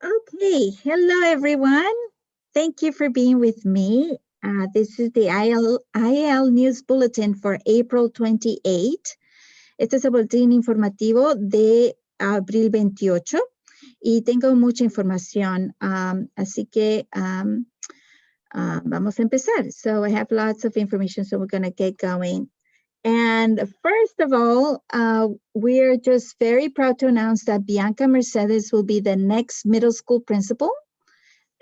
Okay, hello everyone. Thank you for being with me. This is the IAL News Bulletin for April 28. Este es el boletín informativo de abril 28 y tengo mucha información, así que vamos a empezar. So I have lots of information, so we're going to get going. And first of all, we're just very proud to announce that Bianca Mercedes will be the next middle school principal.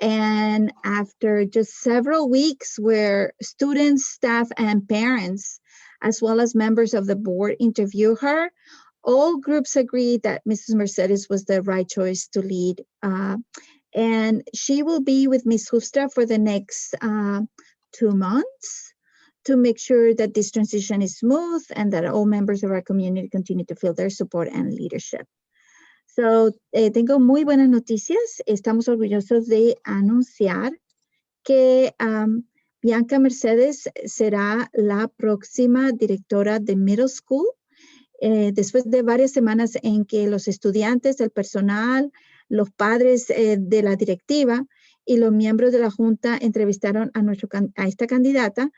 And after just several weeks where students, staff, and parents, as well as members of the board interview her, all groups agreed that Mrs. Mercedes was the right choice to lead. And she will be with Ms. Hoofstra for the next 2 months to make sure that this transition is smooth and that all members of our community continue to feel their support and leadership. So, tengo muy buenas noticias. Estamos orgullosos de anunciar que Bianca Mercedes será la próxima directora de middle school. Después de varias semanas en que los estudiantes, el personal, los padres de la directiva y los miembros de la junta entrevistaron a esta candidata,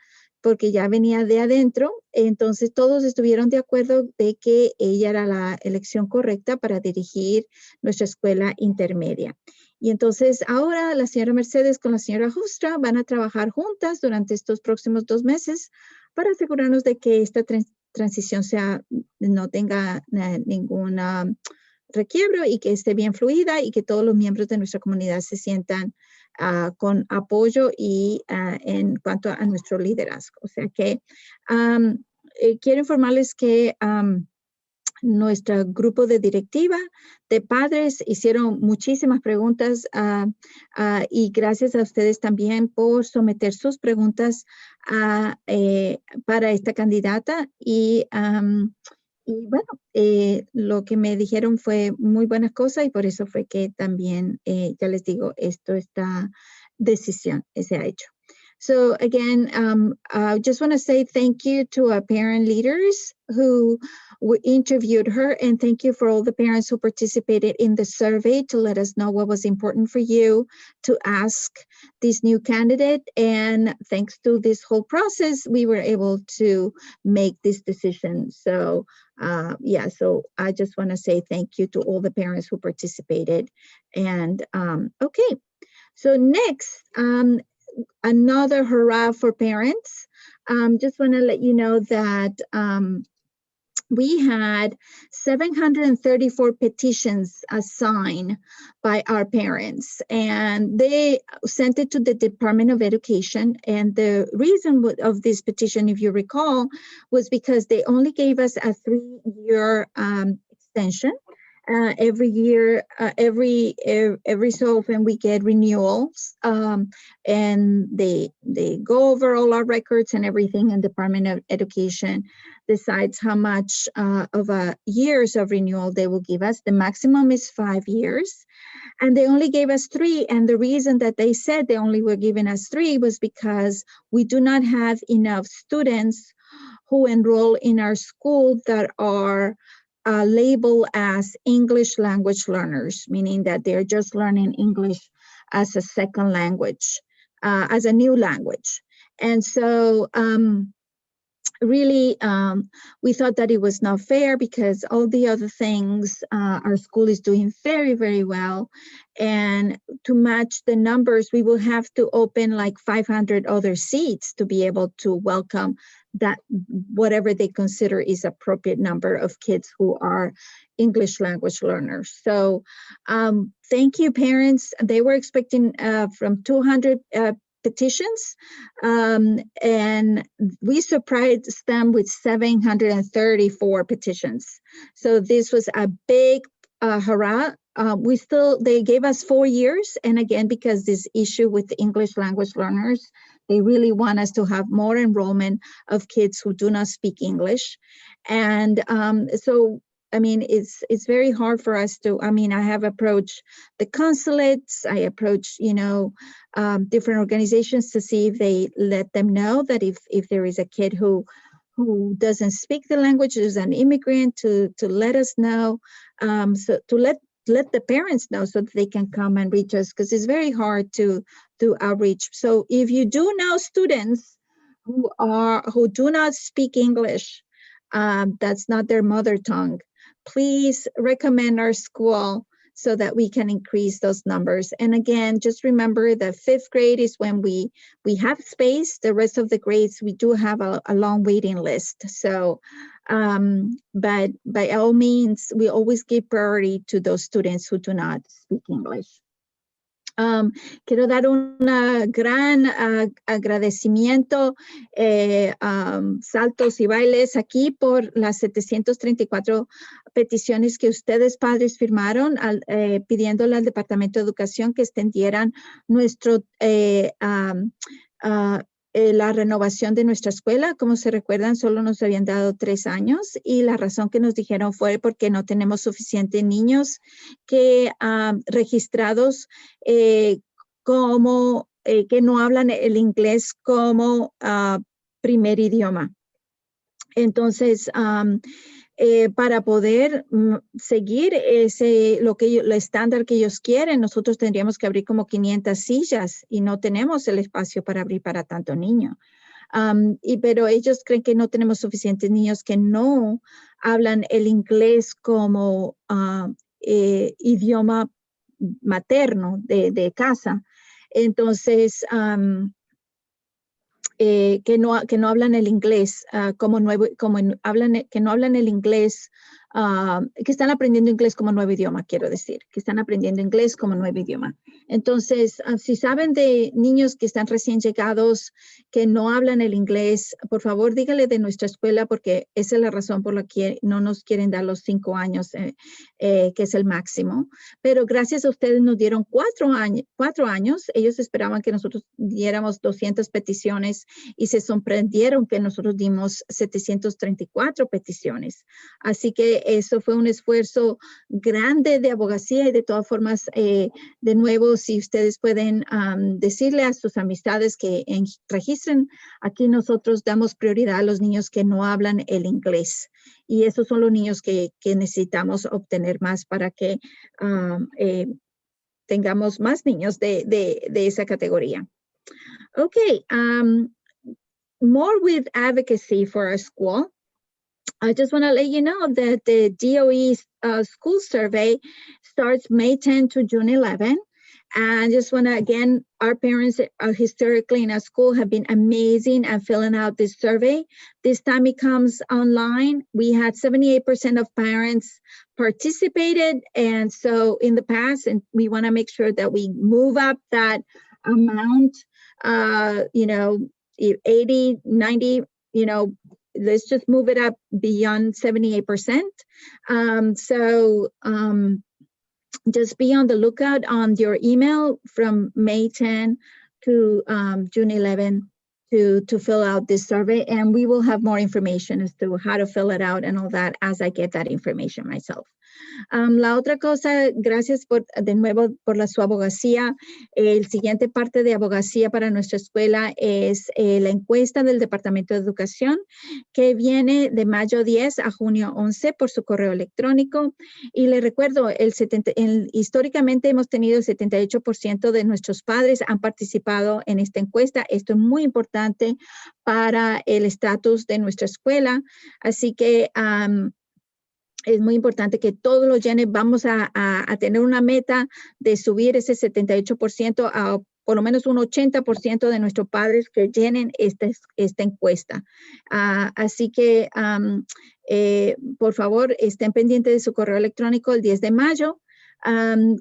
porque ya venía de adentro, entonces todos estuvieron de acuerdo de que ella era la elección correcta para dirigir nuestra escuela intermedia. Y entonces ahora la señora Mercedes con la señora Hoofstra van a trabajar juntas durante estos próximos 2 meses para asegurarnos de que esta transición no tenga ningún requiebro y que esté bien fluida y que todos los miembros de nuestra comunidad se sientan con apoyo y en cuanto a nuestro liderazgo. O sea que quiero informarles que nuestro grupo de directiva de padres hicieron muchísimas preguntas y gracias a ustedes también por someter sus preguntas para esta candidata y bueno, lo que me dijeron fue muy buenas cosas y por eso fue que también, ya les digo, esta decisión se ha hecho. So again, I just want to say thank you to our parent leaders who interviewed her, and thank you for all the parents who participated in the survey to let us know what was important for you to ask this new candidate. And thanks to this whole process, we were able to make this decision. So yeah, so I just want to say thank you to all the parents who participated. And okay, so next, another hurrah for parents. Just want to let you know that we had 734 petitions assigned by our parents, and they sent it to the Department of Education. And the reason of this petition, if you recall, was because they only gave us a 3-year extension. Every year, every so often we get renewals, and they go over all our records and everything, and Department of Education decides how much of years of renewal they will give us. The maximum is 5 years, and they only gave us 3. And the reason that they said they only were giving us 3 was because we do not have enough students who enroll in our school that are labeled as English language learners, meaning that they're just learning English as a second language, as a new language. And so really, we thought that it was not fair because all the other things, our school is doing very, very well. And to match the numbers, we will have to open like 500 other seats to be able to welcome that whatever they consider is appropriate number of kids who are English language learners. So thank you, parents. They were expecting from 200 petitions, and we surprised them with 734 petitions. So this was a big hurrah. They gave us 4 years, and again, because this issue with the English language learners, they really want us to have more enrollment of kids who do not speak English. And so I mean, it's very hard for us to, I mean, I have approached the consulates, I approached, different organizations to see if they let them know that if there is a kid who doesn't speak the language, is an immigrant, to let us know, so to let let the parents know so that they can come and reach us, because it's very hard to do outreach. So if you do know students who do not speak English, that's not their mother tongue, please recommend our school so that we can increase those numbers. And again, just remember that 5th grade is when we have space. The rest of the grades, we do have a long waiting list. So, but by all means, we always give priority to those students who do not speak English. Quiero dar un gran agradecimiento, saltos y bailes aquí por las 734 peticiones que ustedes, padres, firmaron pidiéndole al Departamento de Educación que extendieran la renovación de nuestra escuela. Como se recuerdan, solo nos habían dado 3 años y la razón que nos dijeron fue porque no tenemos suficientes niños registrados que no hablan el inglés como primer idioma. Entonces, para poder seguir el estándar que ellos quieren, nosotros tendríamos que abrir como 500 sillas y no tenemos el espacio para abrir para tanto niño. Pero ellos creen que no tenemos suficientes niños que no hablan el inglés como idioma materno de casa. Entonces, que no hablan el inglés que no hablan el inglés, que están aprendiendo inglés como nuevo idioma, quiero decir, que están aprendiendo inglés como nuevo idioma. Entonces, si saben de niños que están recién llegados, que no hablan el inglés, por favor, dígale de nuestra escuela, porque esa es la razón por la que no nos quieren dar los 5 años, que es el máximo. Pero gracias a ustedes nos dieron 4 años. Ellos esperaban que nosotros diéramos 200 peticiones y se sorprendieron que nosotros dimos 734 peticiones. Así que eso fue un esfuerzo grande de abogacía y de todas formas, de nuevo, si ustedes pueden decirle a sus amistades que registren, aquí nosotros damos prioridad a los niños que no hablan el inglés. Y esos son los niños que necesitamos obtener más para que tengamos más niños de esa categoría. Okay, more with advocacy for our school. I just want to let you know that the DOE school survey starts May 10 to June 11. And just want to, again, our parents historically in our school have been amazing at filling out this survey. This time it comes online. We had 78% of parents participated. And so in the past, and we want to make sure that we move up that amount, 80, 90, let's just move it up beyond 78%. Just be on the lookout on your email from May 10 to June 11 to fill out this survey. And we will have more information as to how to fill it out and all that as I get that information myself. La otra cosa, gracias de nuevo por su abogacía. El siguiente parte de abogacía para nuestra escuela es la encuesta del Departamento de Educación, que viene de mayo 10 a junio 11 por su correo electrónico. Y le recuerdo, históricamente hemos tenido el 78% de nuestros padres han participado en esta encuesta. Esto es muy importante para el estatus de nuestra escuela. Así que es muy importante que todos lo llenen. Vamos a tener una meta de subir ese 78% a por lo menos un 80% de nuestros padres que llenen esta encuesta. Así que, por favor, estén pendientes de su correo electrónico el 10 de mayo,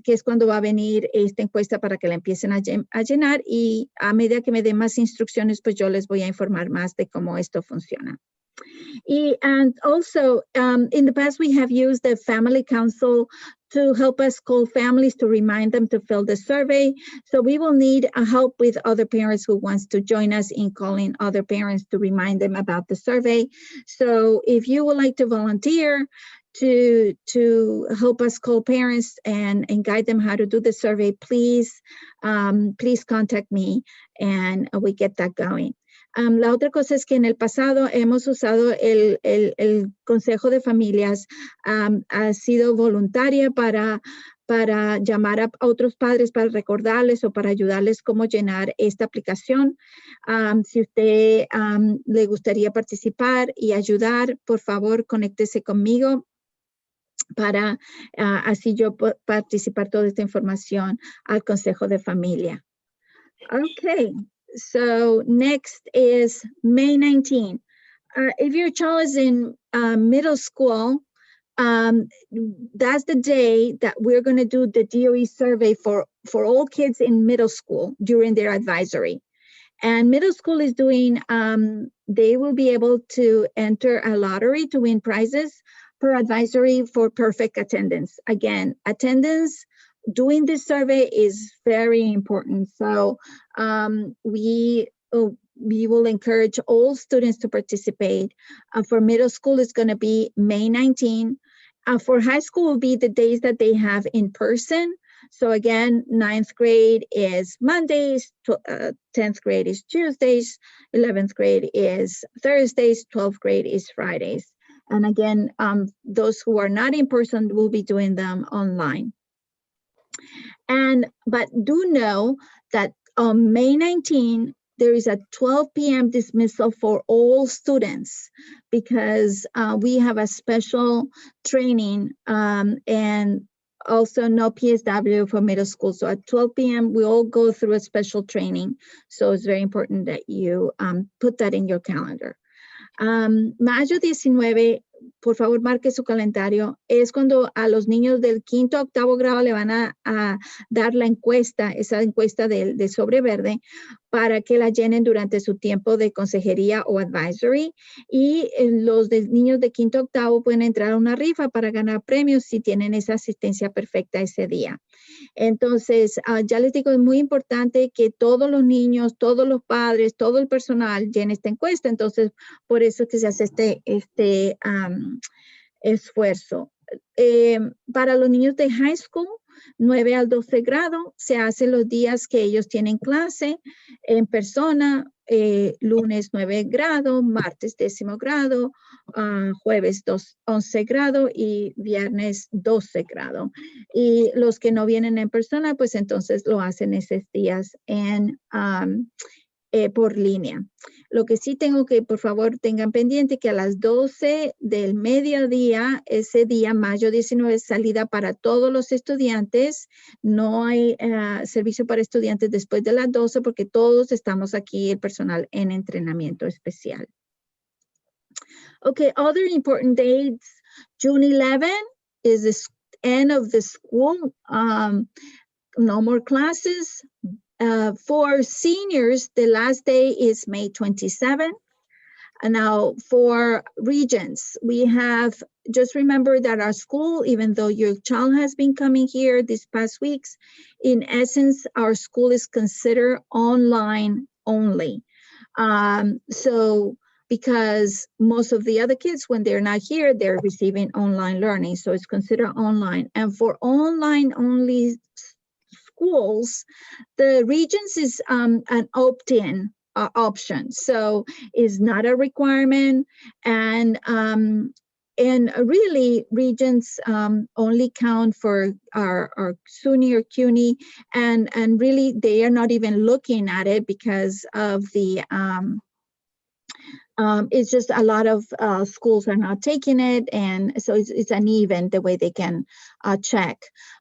que es cuando va a venir esta encuesta para que la empiecen a llenar. Y a medida que me den más instrucciones, pues yo les voy a informar más de cómo esto funciona. And also, in the past, we have used the Family Council to help us call families to remind them to fill the survey. So we will need help with other parents who wants to join us in calling other parents to remind them about the survey. So if you would like to volunteer to help us call parents and guide them how to do the survey, please contact me and we get that going. La otra cosa es que en el pasado hemos usado el Consejo de Familias, ha sido voluntaria para para llamar a otros padres para recordarles o para ayudarles cómo llenar esta aplicación. Si usted le gustaría participar y ayudar, por favor, conéctese conmigo para así yo participar toda esta información al Consejo de Familia. Okay, so next is May 19. If your child is in middle school, that's the day that we're going to do the DOE survey for all kids in middle school during their advisory. And middle school is doing, they will be able to enter a lottery to win prizes per advisory for perfect attendance. Again, attendance doing this survey is very important. So we will encourage all students to participate. For middle school, it's going to be May 19. For high school, will be the days that they have in person. So again, 9th grade is Mondays, 10th grade is Tuesdays, 11th grade is Thursdays, 12th grade is Fridays. And again, those who are not in person will be doing them online. But do know that on May 19, there is a 12 p.m. dismissal for all students because we have a special training and also no PSW for middle school. So at 12 p.m., we all go through a special training. So it's very important that you put that in your calendar. Mayo 19, por favor, marque su calendario. Es cuando a los niños del 5º a 8º grado le van a dar la encuesta, esa encuesta de sobre verde, para que la llenen durante su tiempo de consejería o advisory. Y los niños de 5º a 8º pueden entrar a una rifa para ganar premios si tienen esa asistencia perfecta ese día. Entonces, ya les digo, es muy importante que todos los niños, todos los padres, todo el personal llene esta encuesta. Entonces, por eso es que se hace este esfuerzo. Para los niños de high school, 9 al 12 grado, se hace los días que ellos tienen clase en persona, lunes 9 grado, martes 10º grado, jueves 11 grado y viernes 12 grado. Y los que no vienen en persona, pues entonces lo hacen esos días por línea. Lo que sí tengo que, por favor, tengan pendiente que a las 12 del mediodía, ese día, mayo 19, es salida para todos los estudiantes. No hay servicio para estudiantes después de las 12 porque todos estamos aquí, el personal, en entrenamiento especial. Okay, other important dates. June 11 is the end of the school. No more classes. For seniors, the last day is May 27. And now for regents, we have, just remember that our school, even though your child has been coming here these past weeks, in essence, our school is considered online only. So because most of the other kids, when they're not here, they're receiving online learning. So it's considered online. And for online only schools, the Regents is an opt-in option, so it's not a requirement. And really, Regents only count for our SUNY or CUNY, and really they are not even looking at it because of the it's just a lot of schools are not taking it, and so it's uneven the way they can check.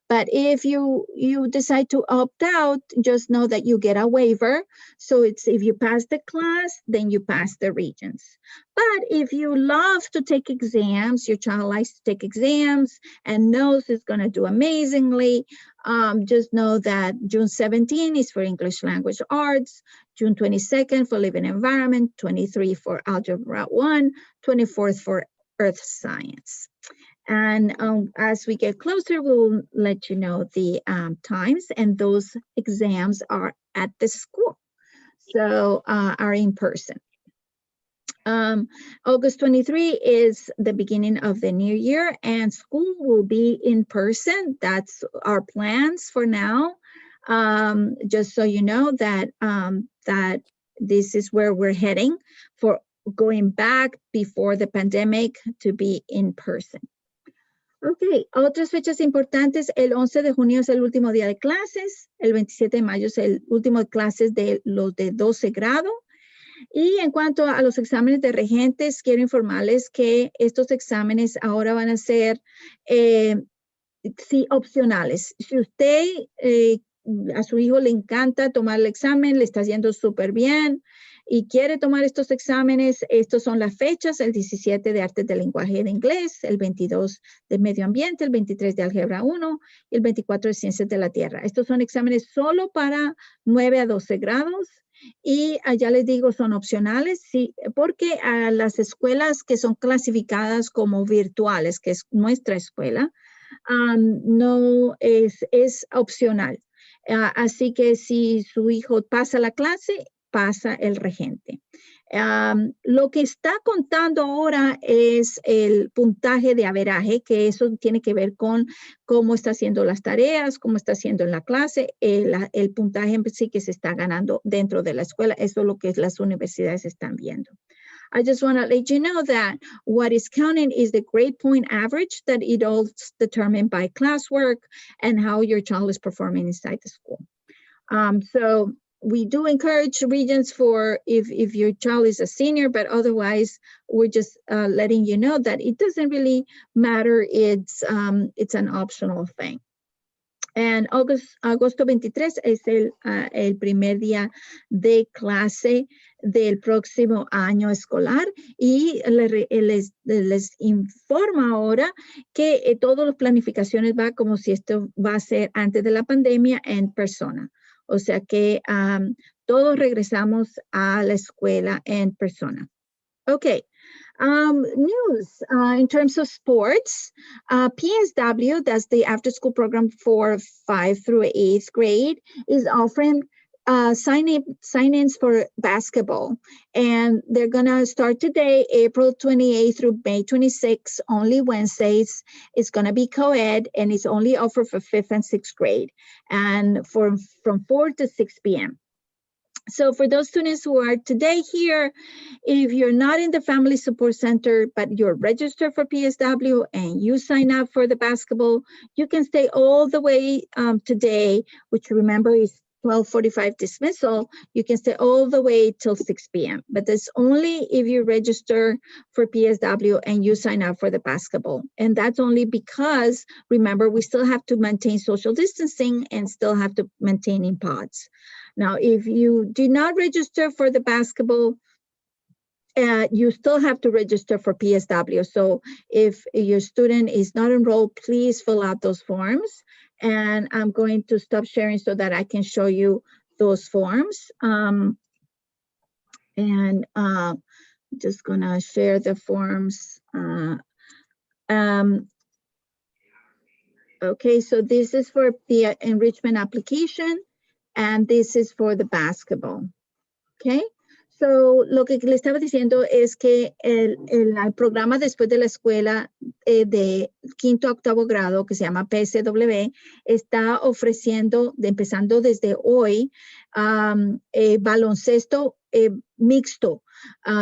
But if you decide to opt out, just know that you get a waiver. So it's if you pass the class, then you pass the Regents. But if you love to take exams, your child likes to take exams and knows it's going to do amazingly, just know that June 17 is for English Language Arts, June 22nd for Living Environment, 23 for Algebra 1, 24th for Earth Science. And as we get closer, we'll let you know the times, and those exams are at the school, so are in person. August 23 is the beginning of the new year, and school will be in person. That's our plans for now. Just so you know that that this is where we're heading for going back before the pandemic to be in person. Ok, otras fechas importantes, el 11 de junio es el último día de clases, el 27 de mayo es el último de clases de los de 12 grado. Y en cuanto a los exámenes de regentes, quiero informarles que estos exámenes ahora van a ser sí, opcionales. Si usted a su hijo le encanta tomar el examen, le está yendo súper bien y quiere tomar estos exámenes, estos son las fechas: el 17 de Artes del Lenguaje de Inglés, el 22 de Medio Ambiente, el 23 de Álgebra 1 y el 24 de Ciencias de la Tierra. Estos son exámenes solo para 9 a 12 grados. Y ya les digo, son opcionales, sí, porque a las escuelas que son clasificadas como virtuales, que es nuestra escuela, no es opcional. Así que si su hijo pasa la clase, pasa el regente. Lo que está contando ahora es el puntaje de averaje, que eso tiene que ver con cómo está haciendo las tareas, cómo está haciendo en la clase, el puntaje en sí que se está ganando dentro de la escuela. Eso es lo que las universidades están viendo. I just want to let you know that what is counting is the grade point average, that it all is determined by classwork and how your child is performing inside the school. So we do encourage regions for if your child is a senior, but otherwise we're just letting you know that it doesn't really matter. It's an optional thing. And agosto 23 es el primer día de clase del próximo año escolar, y les informo ahora que todas las planificaciones va como si esto va a ser antes de la pandemia en persona. O sea que todos regresamos a la escuela en persona. Okay. News in terms of sports, PSW, that's the after school program for 5th through 8th grade, is offering sign-ins for basketball. And they're going to start today, April 28th through May 26th, only Wednesdays. It's going to be co-ed, and it's only offered for 5th and 6th grade, and from 4 to 6 p.m. So for those students who are today here, if you're not in the Family Support Center, but you're registered for PSW and you sign up for the basketball, you can stay all the way today, which remember is 12:45 dismissal. You can stay all the way till 6 p.m. But that's only if you register for PSW and you sign up for the basketball. And that's only because, remember, we still have to maintain social distancing and still have to maintain in pods. Now, if you do not register for the basketball, you still have to register for PSW. So if your student is not enrolled, please fill out those forms. And I'm going to stop sharing so that I can show you those forms. Just gonna share the forms. Okay, so this is for the enrichment application, and this is for the basketball. Okay. So, lo que le estaba diciendo es que el programa después de la escuela de 5º a 8º grado, que se llama PSW, está ofreciendo, empezando desde hoy, baloncesto mixto,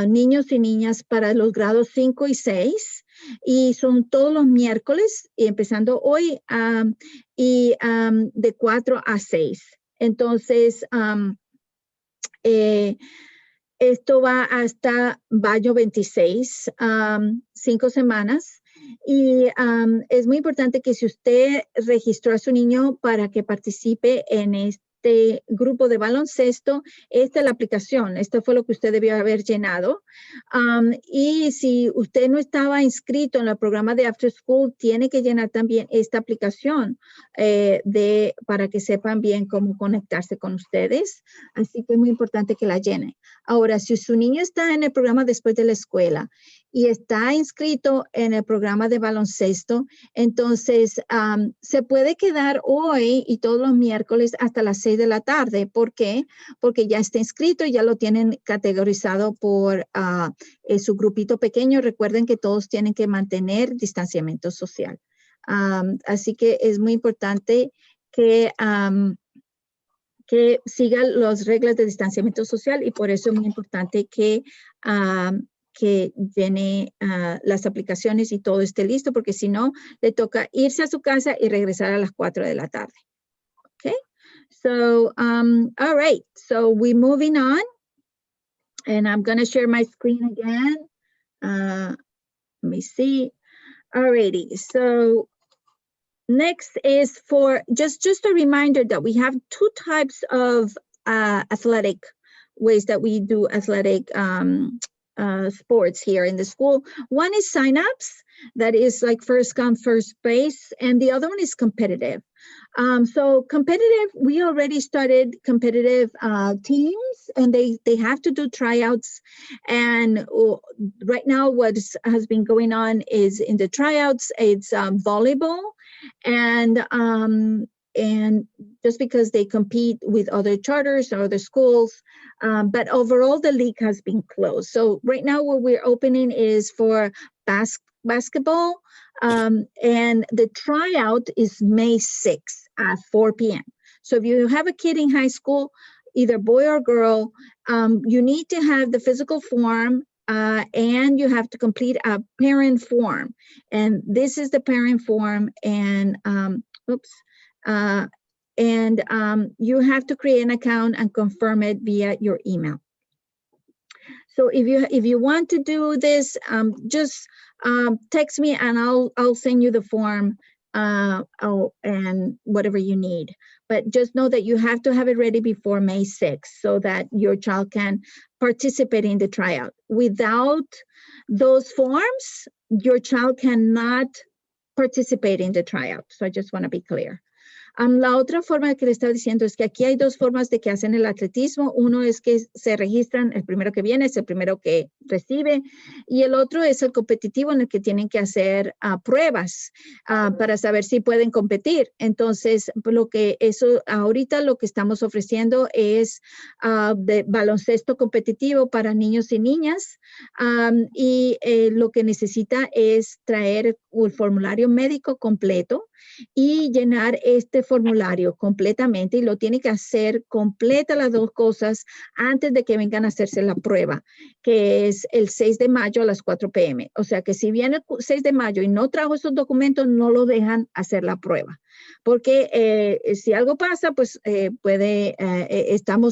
niños y niñas para los grados 5 y 6, y son todos los miércoles, y empezando hoy, de 4 a 6. Entonces, esto va hasta mayo 26, 5 semanas. Y es muy importante que si usted registró a su niño para que participe en este grupo de baloncesto, esta es la aplicación. Esto fue lo que usted debió haber llenado. Y si usted no estaba inscrito en el programa de After School, tiene que llenar también esta aplicación para que sepan bien cómo conectarse con ustedes. Así que es muy importante que la llenen. Ahora, si su niño está en el programa después de la escuela y está inscrito en el programa de baloncesto, entonces se puede quedar hoy y todos los miércoles hasta las 6 de la tarde. ¿Por qué? Porque ya está inscrito y ya lo tienen categorizado por su grupito pequeño. Recuerden que todos tienen que mantener distanciamiento social. Así que es muy importante que sigan las reglas de distanciamiento social, y por eso es muy importante que que llene las aplicaciones y todo esté listo, porque si no, le toca irse a su casa y regresar a las 4 de la tarde. Okay, so, all right, so we're moving on, and I'm going to share my screen again. Let me see. Alrighty, so next is for just a reminder that we have two types of athletic ways that we do athletic sports here in the school. One is signups, that is like first come, first base, and the other one is competitive. So competitive, we already started competitive teams, and they have to do tryouts. And right now what has been going on is in the tryouts, it's volleyball, and just because they compete with other charters or other schools, but overall the league has been closed. So right now what we're opening is for basketball, and the tryout is May 6th at 4 p.m. So if you have a kid in high school, either boy or girl, you need to have the physical form, and you have to complete a parent form. And this is the parent form, and you have to create an account and confirm it via your email. So if you want to do this, just text me and I'll send you the form and whatever you need. But just know that you have to have it ready before May 6th so that your child can participate in the tryout. Without those forms, your child cannot participate in the tryout. So I just want to be clear. La otra forma que le estaba diciendo es que aquí hay dos formas de que hacen el atletismo. Uno es que se registran, el primero que viene es el primero que recibe, y el otro es el competitivo, en el que tienen que hacer pruebas para saber si pueden competir. Entonces, ahorita lo que estamos ofreciendo es de baloncesto competitivo para niños y niñas, y lo que necesita es traer el formulario médico completo y llenar este formulario completamente, y lo tiene que hacer completa las dos cosas antes de que vengan a hacerse la prueba, que es el 6 de mayo a las 4 p.m. O sea que si viene el 6 de mayo y no trajo esos documentos, no lo dejan hacer la prueba. Porque si algo pasa, pues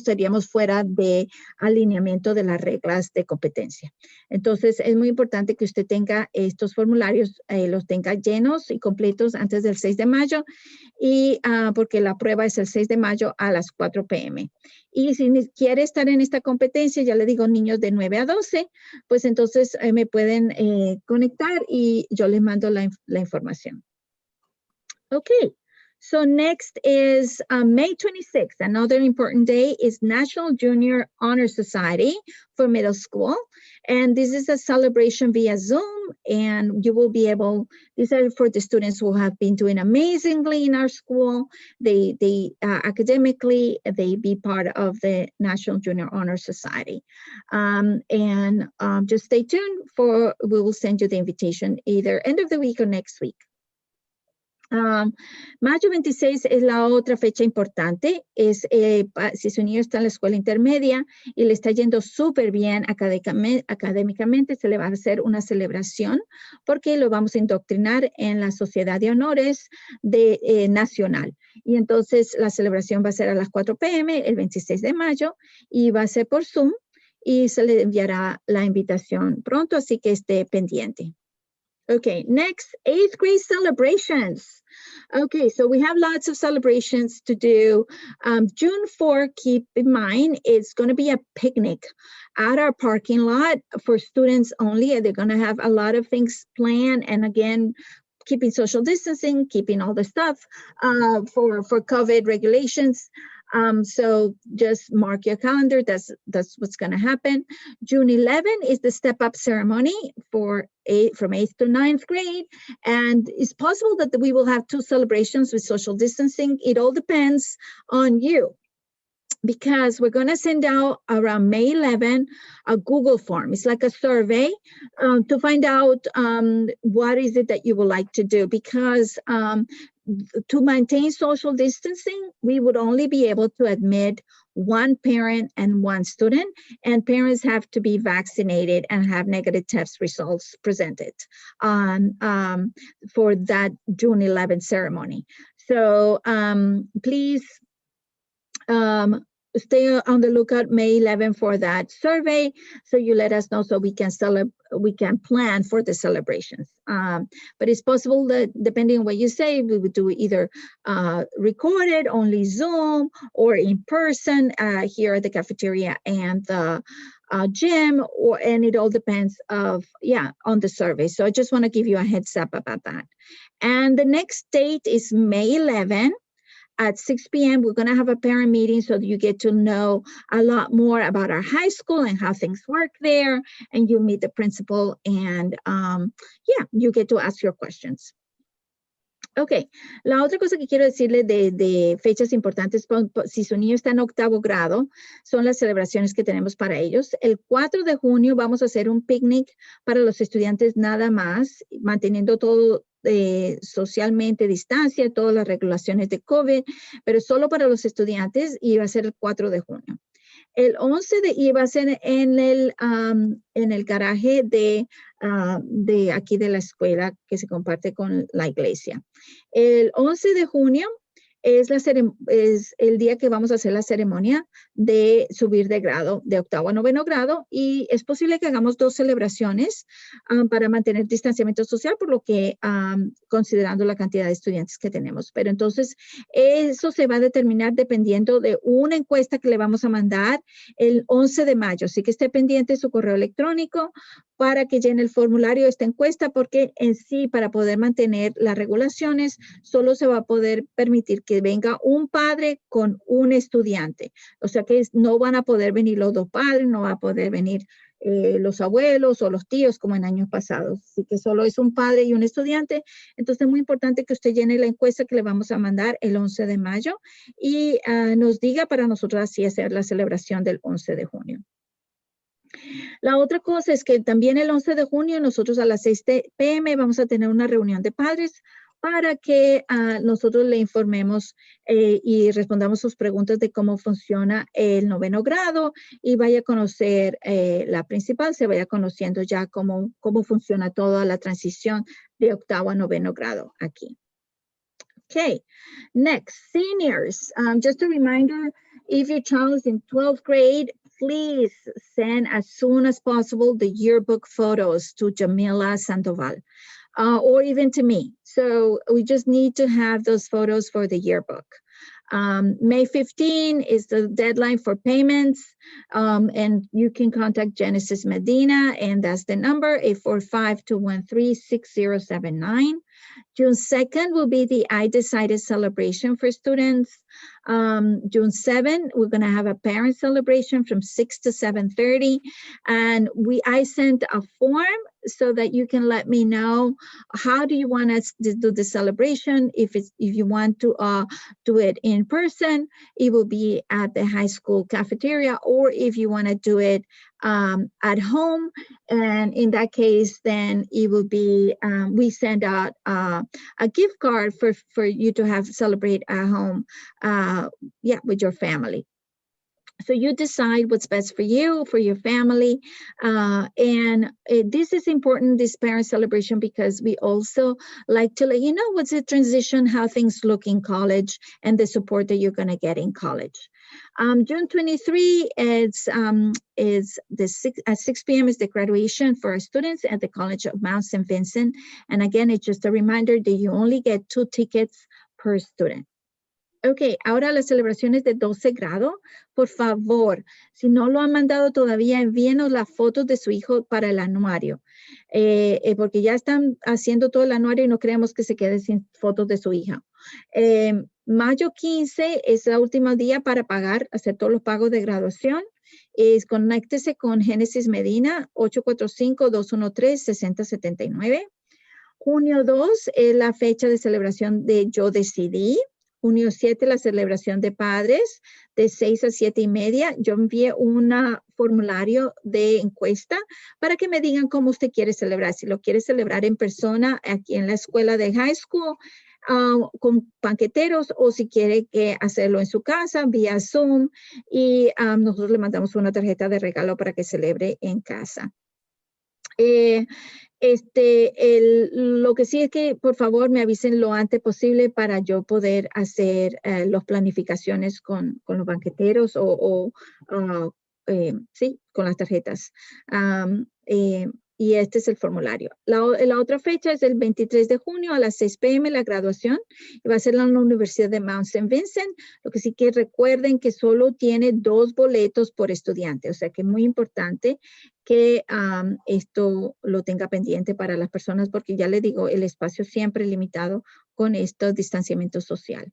seríamos fuera de alineamiento de las reglas de competencia. Entonces, es muy importante que usted tenga estos formularios, los tenga llenos y completos antes del 6 de mayo, y porque la prueba es el 6 de mayo a las 4 p.m. Y si quiere estar en esta competencia, ya le digo, niños de 9 a 12, pues entonces me pueden conectar y yo les mando la información. Okay, so next is May 26th. Another important day is National Junior Honor Society for middle school. And this is a celebration via Zoom, and you will be able, these are for the students who have been doing amazingly in our school. They academically, they be part of the National Junior Honor Society. Just stay tuned we will send you the invitation either end of the week or next week. Mayo 26 es la otra fecha importante, es si su niño está en la escuela intermedia y le está yendo súper bien académicamente, se le va a hacer una celebración porque lo vamos a indoctrinar en la Sociedad de Honores Nacional. Y entonces la celebración va a ser a las 4 p.m. el 26 de mayo y va a ser por Zoom, y se le enviará la invitación pronto, así que esté pendiente. Okay, next, 8th grade celebrations. Okay, so we have lots of celebrations to do. June 4, keep in mind, it's going to be a picnic at our parking lot for students only. They're going to have a lot of things planned, and again, keeping social distancing, keeping all the stuff for COVID regulations. So just mark your calendar. That's what's going to happen. June 11 is the step up ceremony from 8th to 9th grade. And it's possible that we will have 2 celebrations with social distancing. It all depends on you, because we're going to send out around May 11 a Google form. It's like a survey to find out what is it that you would like to do, because to maintain social distancing, we would only be able to admit one parent and one student, and parents have to be vaccinated and have negative test results presented for that June 11th ceremony. So please stay on the lookout May 11 for that survey. So you let us know so we can plan for the celebrations. But it's possible that depending on what you say, we would do either recorded, only Zoom, or in person here at the cafeteria and the gym, and it all depends on the survey. So I just want to give you a heads up about that. And the next date is May 11. At 6 p.m., we're going to have a parent meeting so that you get to know a lot more about our high school and how things work there. And you meet the principal and, you get to ask your questions. Ok, la otra cosa que quiero decirle de fechas importantes, si su niño está en 8º grado, son las celebraciones que tenemos para ellos. El 4 de junio vamos a hacer un picnic para los estudiantes nada más, manteniendo todo socialmente distancia, todas las regulaciones de COVID, pero solo para los estudiantes, y va a ser el 4 de junio. El 11 iba a ser en el garaje de aquí de la escuela que se comparte con la iglesia. El 11 de junio es el día que vamos a hacer la ceremonia de subir de grado, de 8º a 9º grado, y es posible que hagamos 2 celebraciones para mantener distanciamiento social, por lo que considerando la cantidad de estudiantes que tenemos. Pero entonces eso se va a determinar dependiendo de una encuesta que le vamos a mandar el 11 de mayo. Así que esté pendiente de su correo electrónico para que llene el formulario de esta encuesta, porque en sí, para poder mantener las regulaciones, solo se va a poder permitir que venga un padre con un estudiante. O sea que no van a poder venir los 2 padres, no va a poder venir los abuelos o los tíos como en años pasados. Así que solo es un padre y un estudiante. Entonces es muy importante que usted llene la encuesta que le vamos a mandar el 11 de mayo y nos diga para nosotros así hacer la celebración del 11 de junio. La otra cosa es que también el 11 de junio nosotros a las 6 p.m. vamos a tener una reunión de padres para que nosotros le informemos y respondamos sus preguntas de cómo funciona el 9º grado y vaya a conocer la principal, se vaya conociendo ya cómo funciona toda la transición de 8º a 9º grado aquí. Okay, next, seniors. Just a reminder, if your child is in 12th grade, please send as soon as possible the yearbook photos to Jamila Sandoval or even to me. So we just need to have those photos for the yearbook. May 15 is the deadline for payments, and you can contact Genesis Medina, and that's the number, 845-213-6079. June 2nd will be the I Decided celebration for students. June 7th, we're going to have a parent celebration from 6 to 7:30. And I sent a form so that you can let me know how do you want us to do the celebration. If you want to do it in person, it will be at the high school cafeteria, or if you want to do it at home, and in that case, then it will be, we send out a gift card for you to have celebrate at home, with your family. So you decide what's best for you, for your family. And this is important, this parent celebration, because we also like to let you know what's the transition, how things look in college, and the support that you're going to get in college. June 23 at 6 p.m. is the graduation for our students at the College of Mount St. Vincent. And again, it's just a reminder that you only get 2 tickets per student. Ok, ahora las celebraciones de 12 grado. Por favor, si no lo han mandado todavía, envíenos las fotos de su hijo para el anuario. Porque ya están haciendo todo el anuario y no queremos que se quede sin fotos de su hija. Mayo 15 es el último día para pagar, hacer todos los pagos de graduación. Conéctese con Génesis Medina, 845-213-6079. Junio 2 es la fecha de celebración de Yo Decidí. Junio 7, la celebración de padres, de 6 a 7 y media. Yo envié un formulario de encuesta para que me digan cómo usted quiere celebrar. Si lo quiere celebrar en persona aquí en la escuela de high school, con banqueteros o si quiere hacerlo en su casa vía Zoom y nosotros le mandamos una tarjeta de regalo para que celebre en casa. Lo que sí es que por favor me avisen lo antes posible para yo poder hacer las planificaciones con los banqueteros sí, con las tarjetas. Y este es el formulario. La otra fecha es el 23 de junio a las 6 p.m. la graduación. Y va a ser en la Universidad de Mount St. Vincent. Lo que sí que recuerden que solo tiene 2 boletos por estudiante. O sea que es muy importante que esto lo tenga pendiente para las personas porque ya les digo, el espacio siempre es limitado con este distanciamiento social.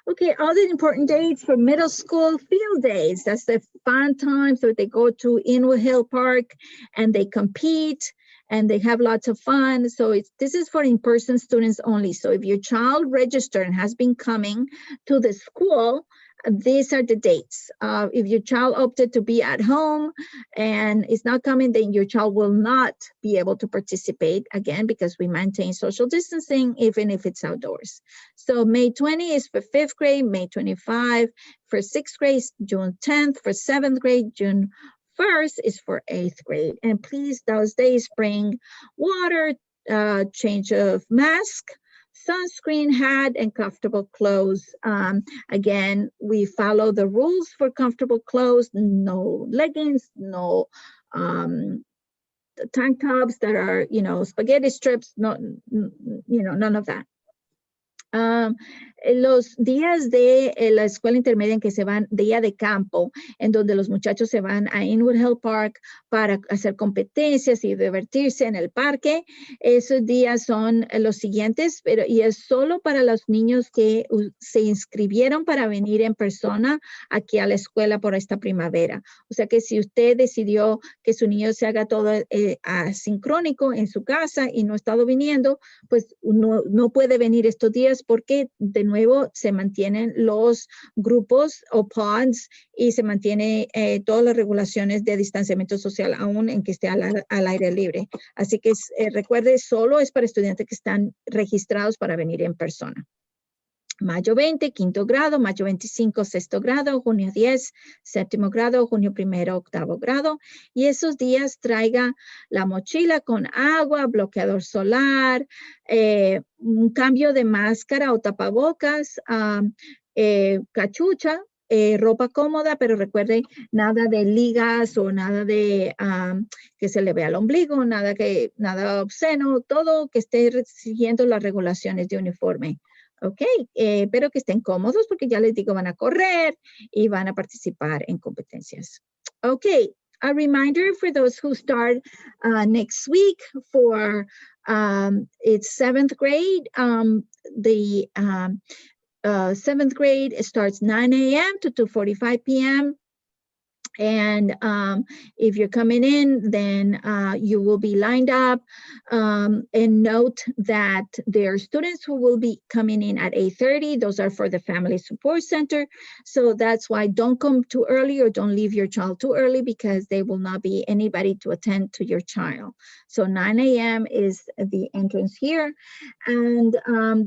Okay, all the important dates for middle school field days. That's the fun time. So they go to Inwood Hill Park and they compete and they have lots of fun. So this is for in-person students only. So if your child registered and has been coming to the school, these are the dates. If your child opted to be at home and is not coming, then your child will not be able to participate again because we maintain social distancing even if it's outdoors. So May 20 is for 5th grade, May 25 for 6th grade, June 10th for 7th grade, June 1st is for 8th grade. And please, those days bring water, change of mask, sunscreen, hat, and comfortable clothes. Again, we follow the rules for comfortable clothes, no leggings, no tank tops that are, spaghetti strips, none of that. Los días de la escuela intermedia en que se van, día de campo, en donde los muchachos se van a Inwood Hill Park para hacer competencias y divertirse en el parque, esos días son los siguientes, y es solo para los niños que se inscribieron para venir en persona aquí a la escuela por esta primavera. O sea que si usted decidió que su niño se haga todo asincrónico en su casa y no ha estado viniendo, pues no puede venir estos días porque de nuevo se mantienen los grupos o pods y se mantiene todas las regulaciones de distanciamiento social aún en que esté al aire libre. Así que recuerde, solo es para estudiantes que están registrados para venir en persona. Mayo 20, 5º grado, mayo 25, 6º grado, junio 10, 7º grado, junio 1, 8º grado. Y esos días traiga la mochila con agua, bloqueador solar, un cambio de máscara o tapabocas, cachucha, ropa cómoda, pero recuerde, nada de ligas o nada de que se le vea el ombligo, nada obsceno, todo que esté siguiendo las regulaciones de uniforme. Ok, pero que estén cómodos porque ya les digo, van a correr y van a participar en competencias. Ok, a reminder for those who start next week for it's 7th grade. The 7th grade starts 9 a.m. to 2:45 p.m. And if you're coming in, then you will be lined up. And note that there are students who will be coming in at 8:30. Those are for the Family Support Center. So that's why don't come too early or don't leave your child too early because there will not be anybody to attend to your child. So 9 a.m. is the entrance here. And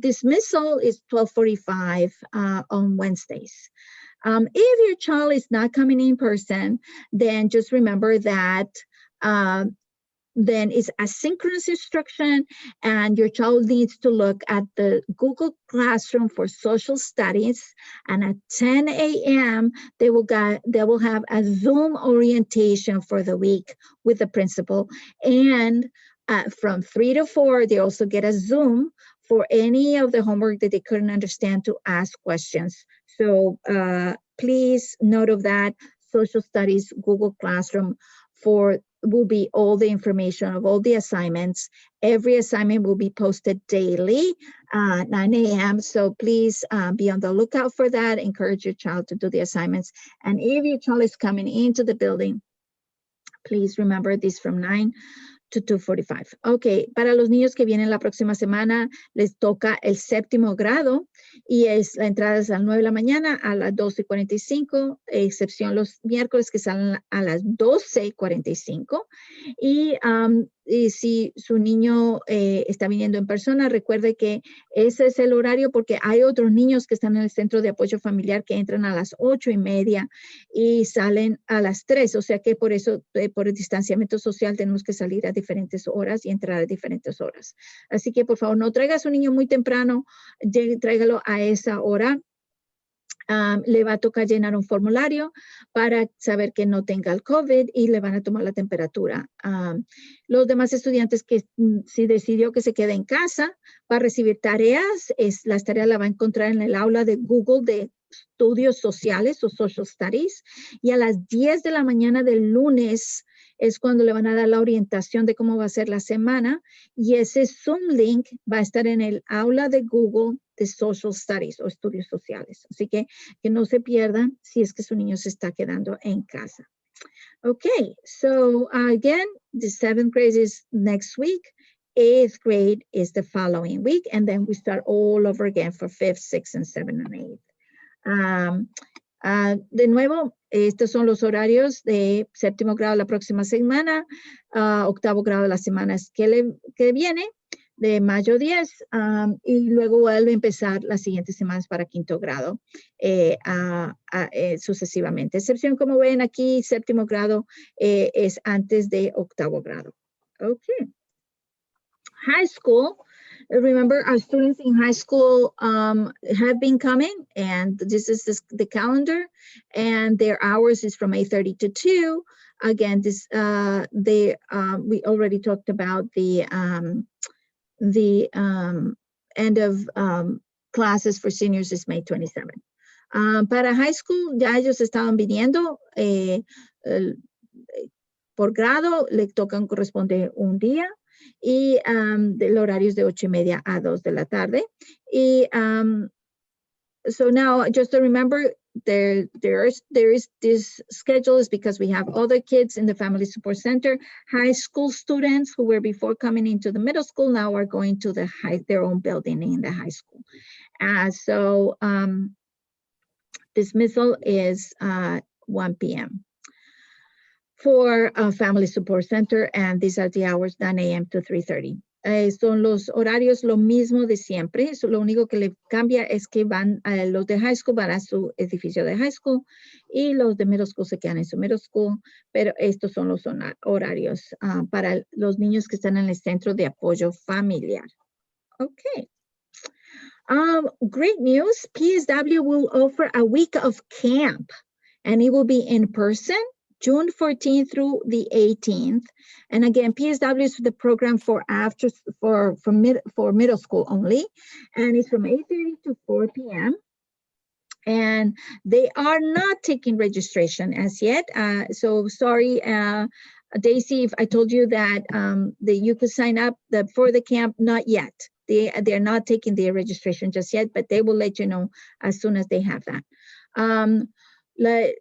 dismissal is 12:45 on Wednesdays. If your child is not coming in person, then just remember that then it's asynchronous instruction and your child needs to look at the Google Classroom for Social Studies. And at 10 a.m., they will have a Zoom orientation for the week with the principal. And from 3 to 4, they also get a Zoom for any of the homework that they couldn't understand to ask questions. So please note of that, Social Studies Google Classroom will be all the information of all the assignments. Every assignment will be posted daily, 9 a.m. So please be on the lookout for that. Encourage your child to do the assignments. And if your child is coming into the building, please remember this from 9 to 2:45. Ok, para los niños que vienen la próxima semana, les toca el 7º grado y la entrada es a las 9 de la mañana a las 12:45, excepción los miércoles que salen a las 12:45. Y y si su niño está viniendo en persona, recuerde que ese es el horario porque hay otros niños que están en el centro de apoyo familiar que entran a las 8:30 y salen a las 3. O sea que por eso, por el distanciamiento social, tenemos que salir a diferentes horas y entrar a diferentes horas. Así que por favor, no traiga a su niño muy temprano, tráigalo a esa hora. Le va a tocar llenar un formulario para saber que no tenga el COVID y le van a tomar la temperatura. Los demás estudiantes que si decidió que se quede en casa va a recibir tareas. Las tareas las va a encontrar en el aula de Google de estudios sociales o social studies. Y a las 10 de la mañana del lunes es cuando le van a dar la orientación de cómo va a ser la semana. Y ese Zoom link va a estar en el aula de Google de Social Studies o estudios sociales. Así que no se pierdan si es que su niño se está quedando en casa. Okay, so again, the 7th grade is next week. 8th grade is the following week. And then we start all over again for 5th, 6th, and 7th, and 8th. De nuevo, estos son los horarios de 7º grado la próxima semana, 8º grado la semana que viene, de mayo 10, y luego vuelve a empezar las siguientes semanas para 5º grado, sucesivamente. Excepción, como ven aquí, 7º grado es antes de 8º grado. Okay. High school. Remember, our students in high school have been coming, and this is the calendar, and their hours is from 8:30 to 2. Again, we already talked about the end of classes for seniors is May 27. Para high school, ya ellos estaban viniendo por grado, le corresponde un día. Y el horario es de 8:30 a 2 de la tarde. Y so now, just to remember, there is this schedule is because we have other kids in the Family Support Center. High school students who were before coming into the middle school now are going to their own building in the high school. So dismissal is 1 p.m. for Family Support Center, and these are the hours 9 a.m. to 3:30. Son los horarios lo mismo de siempre. Eso, lo único que le cambia es que los de high school van a su edificio de high school y los de middle school se quedan en su middle school, pero estos son los horarios para los niños que están en el centro de apoyo familiar. Okay. Great news. PSW will offer a week of camp, and it will be in person, June 14th through the 18th. And again, PSW is the program for middle school only. And it's from 8:30 to 4 p.m. And they are not taking registration as yet. So sorry, Daisy, if I told you that you could sign up for the camp, not yet. They're not taking the registration just yet, but they will let you know as soon as they have that.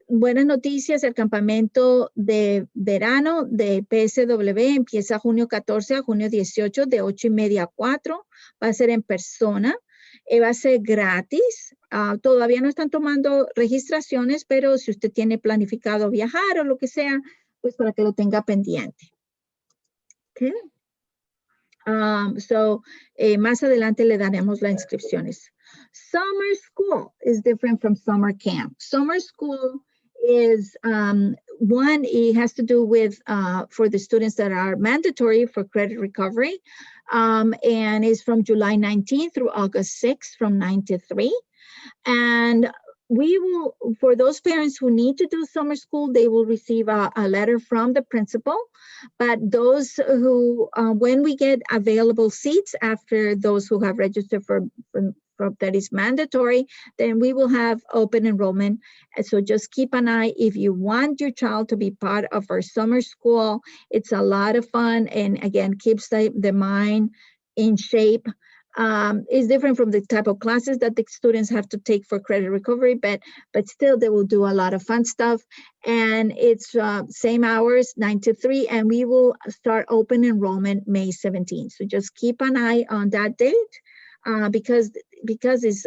Buenas noticias, el campamento de verano de PSW empieza junio 14 a junio 18 de 8:30 a 4. Va a ser en persona. Va a ser gratis. Todavía no están tomando registraciones, pero si usted tiene planificado viajar o lo que sea, pues para que lo tenga pendiente. Okay. Más adelante le daremos las inscripciones. Summer school is different from summer camp. Summer school is one, it has to do with for the students that are mandatory for credit recovery, and is from July 19th through August 6th from 9 to 3. And we will, for those parents who need to do summer school, they will receive a letter from the principal. But those who, when we get available seats after those who have registered for that is mandatory, then we will have open enrollment. And so just keep an eye if you want your child to be part of our summer school. It's a lot of fun, and again, keeps the mind in shape. Is different from the type of classes that the students have to take for credit recovery, but still they will do a lot of fun stuff. And it's same hours, 9 to 3, and we will start open enrollment May 17th. So just keep an eye on that date because it's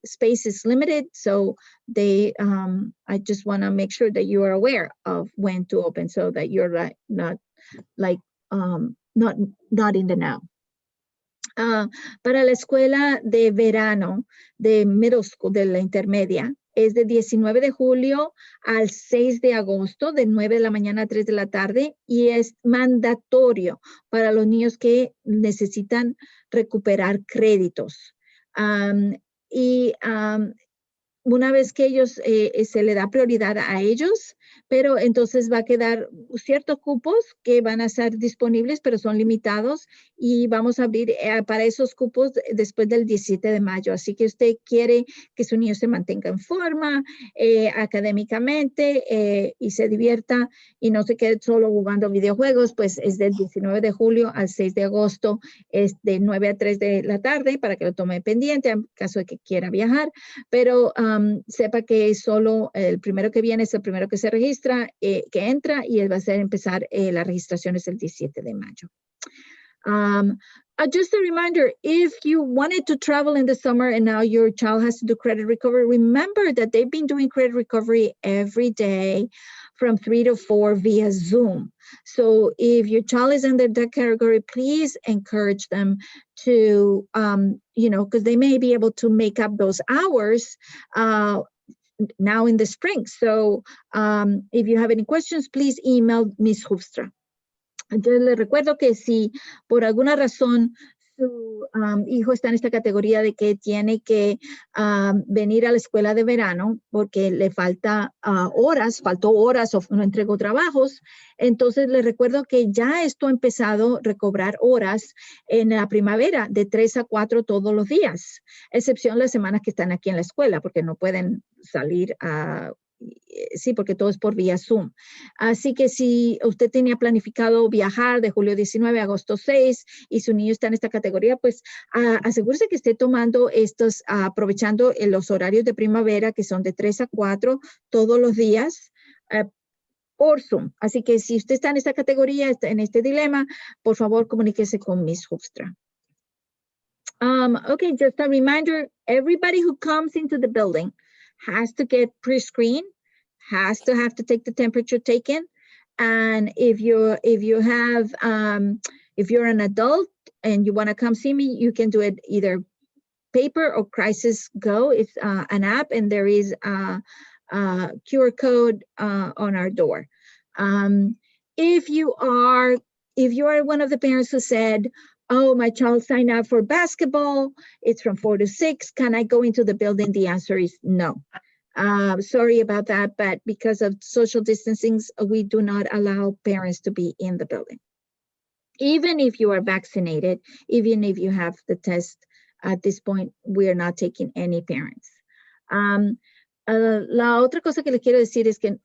space is limited. So they, I just want to make sure that you are aware of when to open so that you're not like not in the know. Para la escuela de verano de middle school, de la intermedia, es de 19 de julio al 6 de agosto, de 9 de la mañana a 3 de la tarde, y es mandatorio para los niños que necesitan recuperar créditos. Una vez que ellos, se le da prioridad a ellos, pero entonces va a quedar ciertos cupos que van a estar disponibles, pero son limitados, y vamos a abrir para esos cupos después del 17 de mayo. Así que usted quiere que su niño se mantenga en forma académicamente y se divierta y no se quede solo jugando videojuegos, pues es del 19 de julio al 6 de agosto, es de 9 a 3 de la tarde para que lo tome pendiente en caso de que quiera viajar, pero sepa que solo el primero que viene es el primero que se registra, que entra, y va a empezar la registración es el 17 de mayo. Just a reminder, if you wanted to travel in the summer and now your child has to do credit recovery, remember that they've been doing credit recovery every day from 3 to 4 via Zoom. So if your child is under that category, please encourage them to, because they may be able to make up those hours now in the spring. So if you have any questions, please email Ms. Hoofstra. Entonces les recuerdo que si por alguna razón su hijo está en esta categoría de que tiene que venir a la escuela de verano porque le faltó horas o no entregó trabajos, entonces les recuerdo que ya esto ha empezado a recobrar horas en la primavera de 3 a 4 todos los días, excepción las semanas que están aquí en la escuela porque no pueden salir sí, porque todo es por vía Zoom. Así que si usted tenía planificado viajar de julio 19 a agosto 6 y su niño está en esta categoría, pues asegúrese que esté tomando aprovechando los horarios de primavera que son de 3 a 4 todos los días por Zoom. Así que si usted está en esta categoría, está en este dilema, por favor comuníquese con Ms. Hoofstra. Okay, just a reminder, everybody who comes into the building has to get pre-screened, has to have to take the temperature taken, and if you're an adult and you want to come see me, you can do it either paper or Crisis Go. It's an app, and there is a QR code on our door. If you are one of the parents who said, "Oh, my child signed up for basketball. It's from 4 to 6. Can I go into the building?" The answer is no. Sorry about that, but because of social distancing, we do not allow parents to be in the building. Even if you are vaccinated, even if you have the test, at this point, we are not taking any parents. La otra cosa que les quiero decir es que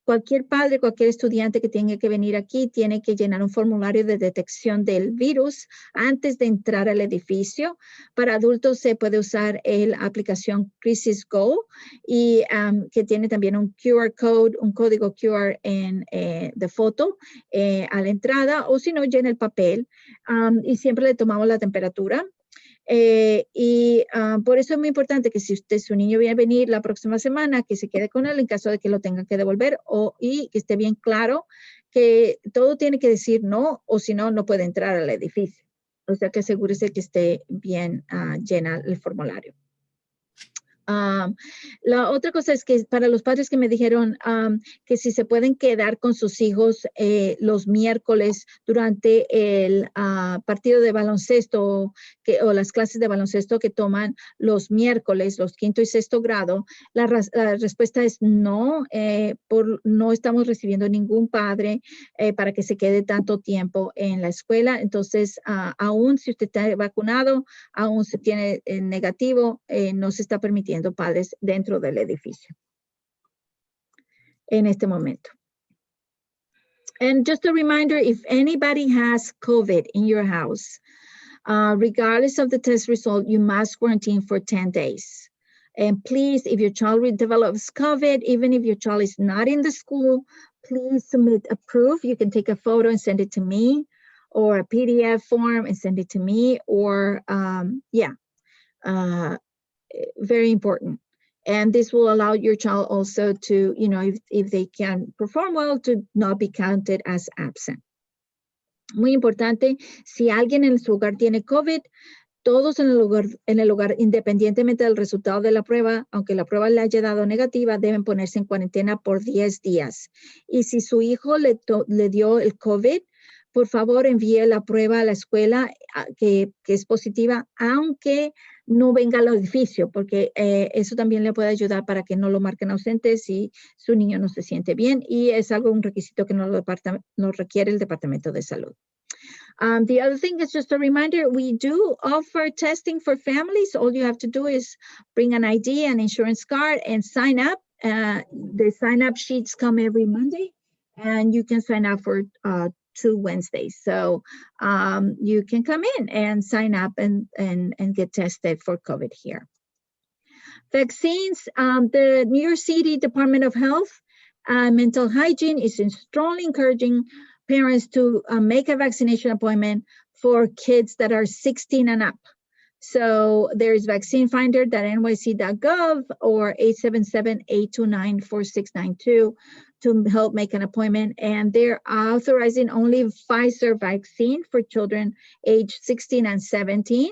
cualquier padre, cualquier estudiante que tenga que venir aquí tiene que llenar un formulario de detección del virus antes de entrar al edificio. Para adultos se puede usar la aplicación Crisis Go y que tiene también un QR code, un código QR de foto a la entrada, o si no, llena el papel y siempre le tomamos la temperatura. Por eso es muy importante que si su niño viene a venir la próxima semana, que se quede con él en caso de que lo tengan que devolver y que esté bien claro que todo tiene que decir no, o si no, no puede entrar al edificio. O sea que asegúrese que esté bien llena el formulario. La otra cosa es que para los padres que me dijeron que si se pueden quedar con sus hijos los miércoles durante el partido de baloncesto o las clases de baloncesto que toman los miércoles, los 5º y 6º grado, la respuesta es no. No estamos recibiendo ningún padre para que se quede tanto tiempo en la escuela. Entonces, aún si usted está vacunado, aún se tiene negativo, no se está permitiendo padres dentro del edificio en este momento. And just a reminder, if anybody has COVID in your house, regardless of the test result, you must quarantine for 10 days. And please, if your child develops COVID, even if your child is not in the school, please submit a proof. You can take a photo and send it to me, or a PDF form and send it to me, or very important. And this will allow your child also to, if they can perform well, to not be counted as absent. Muy importante, si alguien en su hogar tiene COVID, todos en el hogar, independientemente del resultado de la prueba, aunque la prueba le haya dado negativa, deben ponerse en cuarentena por 10 días. Y si su hijo le dio el COVID, por favor envíe la prueba a la escuela que es positiva, aunque no venga al edificio, porque eso también le puede ayudar para que no lo marquen ausente si su niño no se siente bien, y es un requisito que no requiere el Departamento de Salud. The other thing is just a reminder, we do offer testing for families. All you have to do is bring an ID, an insurance card, and sign up. The sign-up sheets come every Monday, and you can sign up for 2 Wednesdays. So you can come in and sign up and get tested for COVID here. Vaccines, the New York City Department of Health Mental Hygiene is strongly encouraging parents to make a vaccination appointment for kids that are 16 and up. So there's vaccinefinder.nyc.gov or 877-829-4692 to help make an appointment. And they're authorizing only Pfizer vaccine for children age 16 and 17.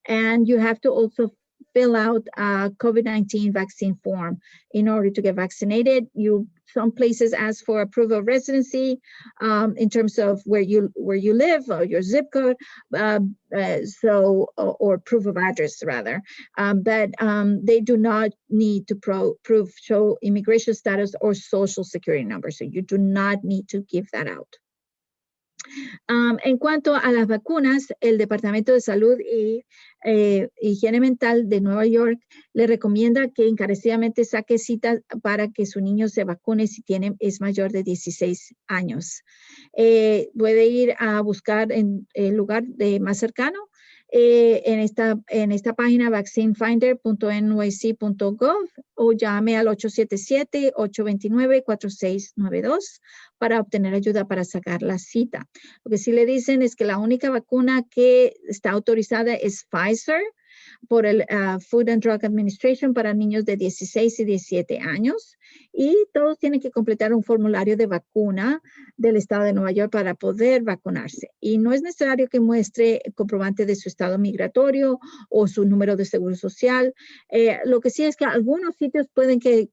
And you have to also fill out a COVID-19 vaccine form in order to get vaccinated. Some places ask for a proof of residency in terms of where you live or your zip code, or proof of address rather. But they do not need to show immigration status or social security number. So you do not need to give that out. En cuanto a las vacunas, el Departamento de Salud y Higiene Mental de Nueva York le recomienda que encarecidamente saque cita para que su niño se vacune si es mayor de 16 años. Puede ir a buscar en el lugar más cercano en esta página vaccinefinder.nyc.gov o llame al 877-829-4692 para obtener ayuda para sacar la cita. Lo que sí le dicen es que la única vacuna que está autorizada es Pfizer por el Food and Drug Administration para niños de 16 y 17 años, y todos tienen que completar un formulario de vacuna del estado de Nueva York para poder vacunarse. Y no es necesario que muestre comprobante de su estado migratorio o su número de seguro social. Lo que sí es que algunos sitios pueden que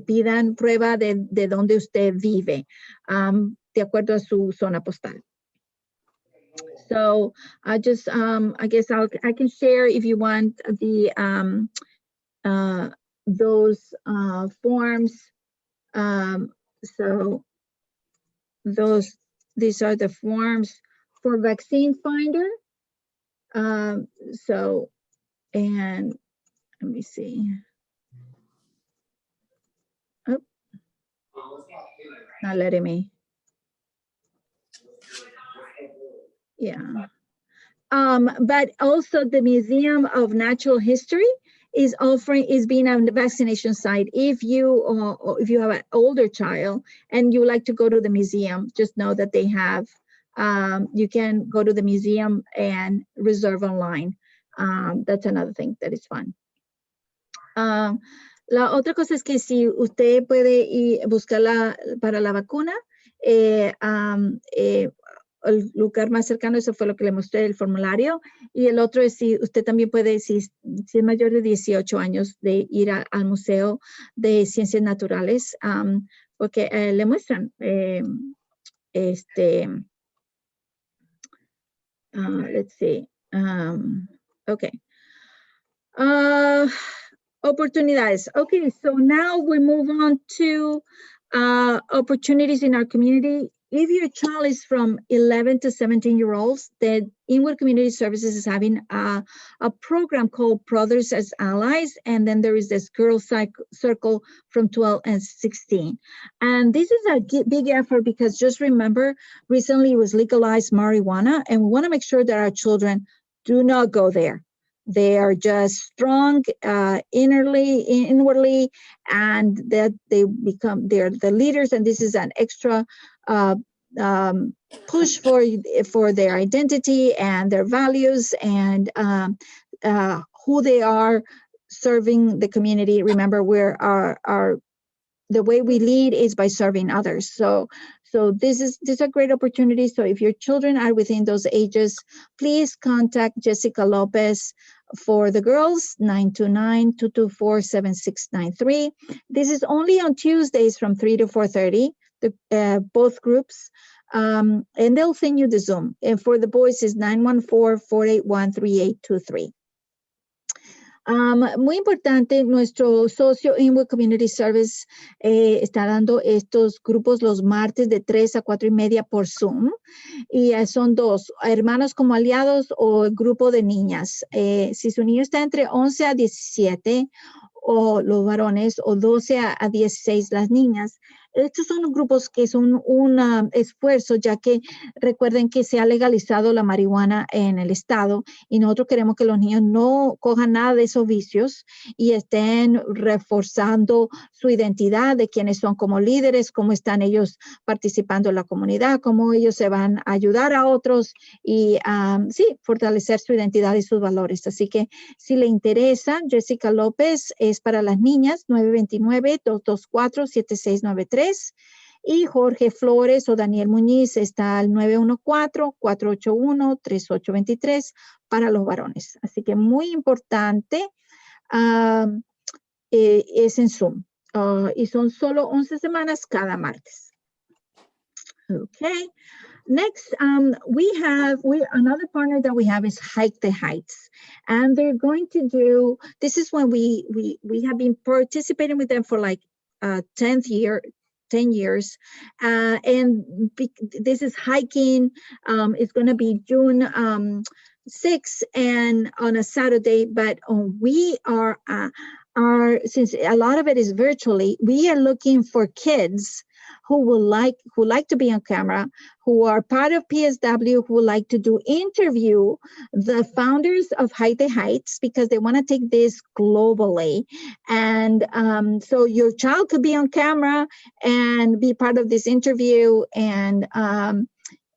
pidan prueba de dónde usted vive, de acuerdo a su zona postal. So I guess I can share if you want those forms. So these are the forms for Vaccine Finder. And let me see. Oh, not letting me. Yeah. But also the Museum of Natural History is being a vaccination site. If you have an older child and you like to go to the museum, just know that they have, you can go to the museum and reserve online. That's another thing that is fun. La otra cosa es que si usted puede ir buscarla para la vacuna, el lugar más cercano, eso fue lo que le mostré, el formulario. Y el otro es si usted también puede, si es mayor de 18 años, de ir al Museo de Ciencias Naturales, porque le muestran let's see, okay. Opportunidades. Okay, so now we move on to opportunities in our community. If your child is from 11 to 17-year-olds, the Inwood Community Services is having a program called Brothers as Allies, and then there is this Girl Circle from 12 and 16. And this is a big effort because just remember, recently it was legalized marijuana, and we want to make sure that our children do not go there. They are just strong inwardly, and that they're the leaders, and this is an extra push for their identity and their values and who they are serving the community. Remember, the way we lead is by serving others. So So these are great opportunities. So if your children are within those ages, please contact Jessica Lopez for the girls, 929-224-7693. This is only on Tuesdays from 3 to 4:30, both groups. And they'll send you the Zoom. And for the boys is 914-481-3823. Muy importante, nuestro socio Inwood Community Service está dando estos grupos los martes de 3 a 4:30 por Zoom. Y son dos, hermanos como aliados o el grupo de niñas. Si su niño está entre 11 a 17, o los varones, o 12 a 16 las niñas. Estos son grupos que son un esfuerzo, ya que recuerden que se ha legalizado la marihuana en el estado y nosotros queremos que los niños no cojan nada de esos vicios y estén reforzando su identidad de quiénes son como líderes, cómo están ellos participando en la comunidad, cómo ellos se van a ayudar a otros y sí, fortalecer su identidad y sus valores. Así que si le interesa, Jessica López es para las niñas, 929-224-7693. Y Jorge Flores o Daniel Muñiz está al 914-481-3823 para los varones. Así que muy importante, es en Zoom. Y son solo 11 semanas cada martes. Okay. Next, another partner that we have is Hike the Heights, and they're going to do. This is when we have been participating with them for like 10 years, and this is hiking. It's going to be June 6th and on a Saturday, but we are since a lot of it is virtually, we are looking for kids who like to be on camera, who are part of PSW, who like to interview the founders of Hike the Heights because they want to take this globally. And so your child could be on camera and be part of this interview and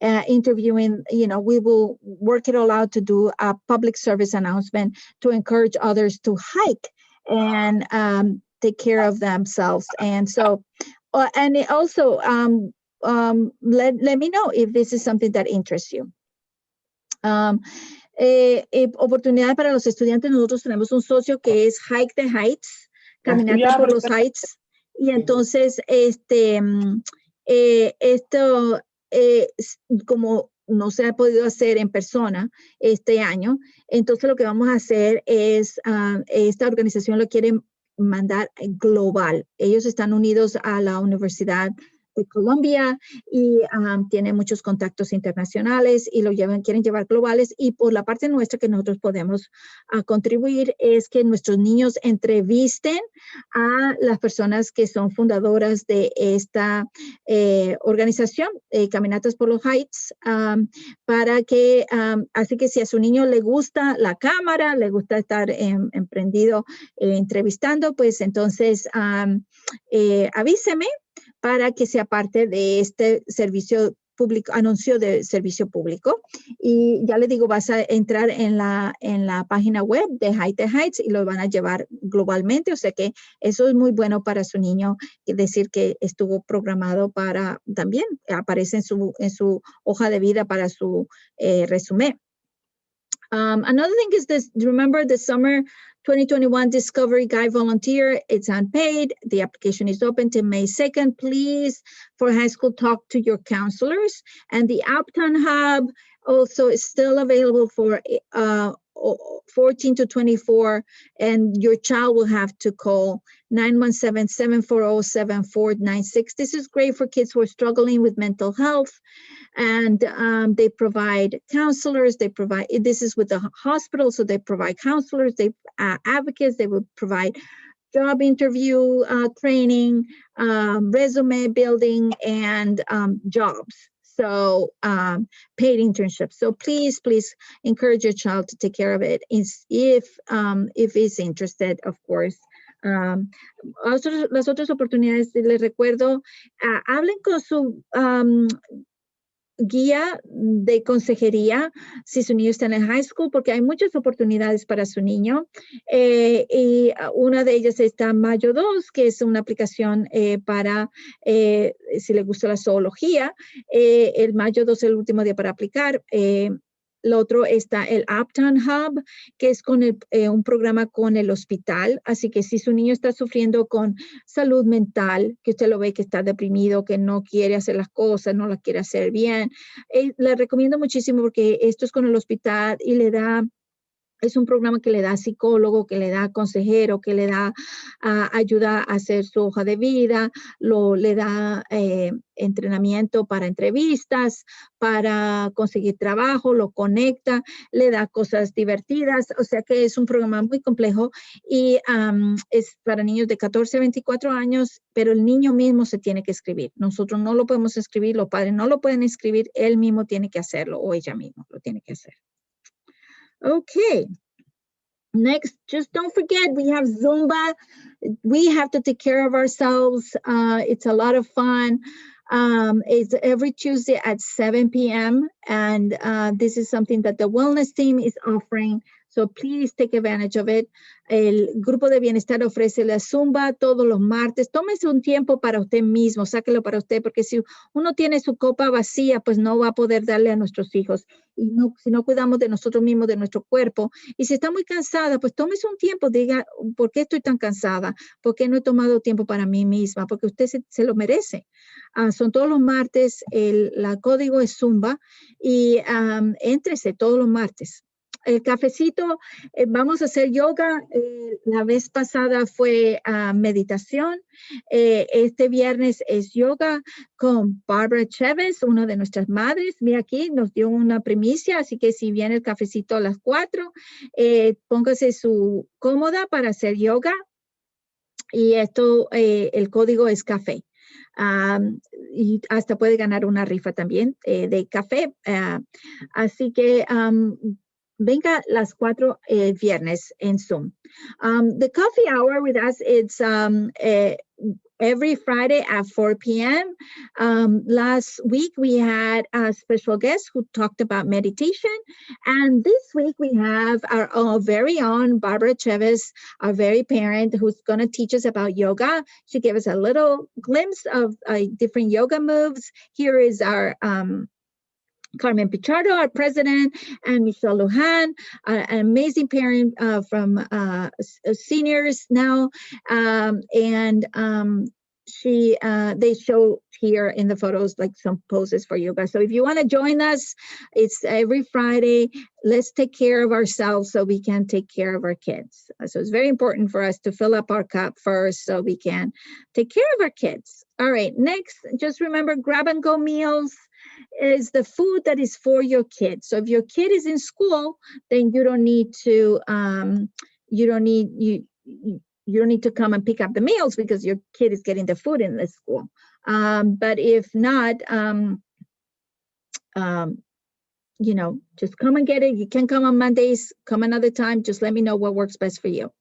interviewing, we will work it all out to do a public service announcement to encourage others to hike and take care of themselves. And so, and also let me know if this is something that interests you. Oportunidad para los estudiantes. Nosotros tenemos un socio que es Hike the Heights, caminata por los Heights. Y entonces, esto, como no se ha podido hacer en persona este año, entonces lo que vamos a hacer es, esta organización lo quiere mandar global. Ellos están unidos a la Universidad de Colombia y tienen muchos contactos internacionales y quieren llevar globales. Y por la parte nuestra que nosotros podemos contribuir es que nuestros niños entrevisten a las personas que son fundadoras de esta organización, Caminatas por los Heights, para que, así que si a su niño le gusta la cámara, le gusta estar emprendido entrevistando, pues entonces avíseme para que sea parte de este servicio público, anuncio de servicio público. Y ya le digo, vas a entrar en la página web de Hike the Heights y lo van a llevar globalmente. O sea que eso es muy bueno para su niño, decir que estuvo programado para, también aparece en su hoja de vida para su resumen. Another thing is this, remember the summer 2021 Discovery Guide Volunteer, it's unpaid. The application is open till May 2nd. Please, for high school, talk to your counselors. And the Uptown Hub also is still available for 14 to 24, and your child will have to call 917-740-7496. This is great for kids who are struggling with mental health, and they provide counselors. This is with the hospital, so they provide counselors, they advocates, they will provide job interview training, resume building, and jobs. So paid internships. So please encourage your child to take care of it if he's interested, of course. Las otras oportunidades, les recuerdo, hablen con su guía de consejería si su niño está en el high school, porque hay muchas oportunidades para su niño. Y una de ellas está Mayo 2, que es una aplicación para, si le gusta la zoología, el Mayo 2 es el último día para aplicar. Lo otro está el Uptown Hub, que es con un programa con el hospital. Así que si su niño está sufriendo con salud mental, que usted lo ve que está deprimido, que no quiere hacer las cosas, no las quiere hacer bien, le recomiendo muchísimo porque esto es con el hospital y es un programa que le da psicólogo, que le da consejero, que le da ayuda a hacer su hoja de vida, le da entrenamiento para entrevistas, para conseguir trabajo, lo conecta, le da cosas divertidas. O sea que es un programa muy complejo y es para niños de 14 a 24 años, pero el niño mismo se tiene que escribir. Nosotros no lo podemos escribir, los padres no lo pueden escribir, él mismo tiene que hacerlo o ella misma lo tiene que hacer. Okay, next, just don't forget, we have Zumba. We have to take care of ourselves. It's a lot of fun. It's every Tuesday at 7 p.m. And this is something that the wellness team is offering. So please take advantage of it. El grupo de bienestar ofrece la Zumba todos los martes. Tómese un tiempo para usted mismo, sáquelo para usted, porque si uno tiene su copa vacía, pues no va a poder darle a nuestros hijos. Y no, si no cuidamos de nosotros mismos, de nuestro cuerpo. Y si está muy cansada, pues tómese un tiempo, diga, ¿por qué estoy tan cansada? ¿Por qué no he tomado tiempo para mí misma? Porque usted se lo merece. Son todos los martes, la código es Zumba y éntrese todos los martes. El cafecito, vamos a hacer yoga. La vez pasada fue meditación. Este viernes es yoga con Barbara Chavez, una de nuestras madres. Mira aquí, nos dio una primicia, así que si viene el cafecito a las 4, póngase su cómoda para hacer yoga. Y esto, el código es café. Y hasta puede ganar una rifa también de café. Así que venga las 4 viernes en Zoom. The coffee hour with us, it's every Friday at 4 p.m. Last week, we had a special guest who talked about meditation. And this week, we have our very own Barbara Chavez, our very parent, who's going to teach us about yoga. She gave us a little glimpse of different yoga moves. Here is our Carmen Pichardo, our president, and Michelle Lujan, an amazing parent from seniors now. They show here in the photos like some poses for yoga. So if you want to join us, it's every Friday. Let's take care of ourselves so we can take care of our kids. So it's very important for us to fill up our cup first so we can take care of our kids. All right, next, just remember, grab and go meals is the food that is for your kids. So if your kid is in school, then you don't need to come and pick up the meals because your kid is getting the food in the school. But if not, just come and get it. You can come on Mondays, come another time. Just let me know what works best for you.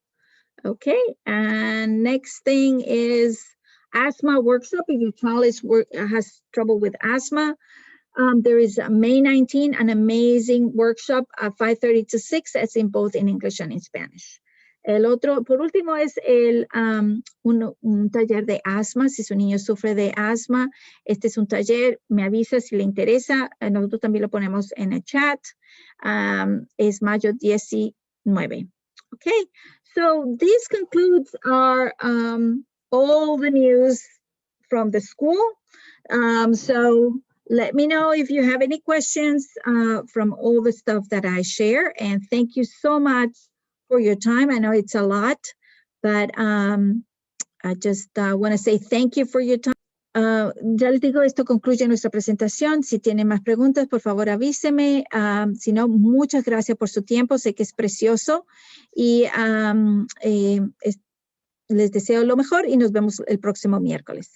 Okay, and next thing is Asthma Workshop. If your child has trouble with asthma, there is May 19, an amazing workshop at 5:30 to 6. It's in both in English and in Spanish. El otro, por último, es un taller de asma. Si su niño sufre de asma, este es un taller. Me avisa si le interesa. Nosotros también lo ponemos en el chat. Es mayo 19. Okay, so this concludes our all the news from the school. So let me know if you have any questions from all the stuff that I share. And thank you so much for your time. I know it's a lot, but I just want to say thank you for your time. Ya les digo, esto concluye nuestra presentación. Si tienen más preguntas, por favor avíseme. Si no, muchas gracias por su tiempo. Sé que es precioso y les deseo lo mejor y nos vemos el próximo miércoles.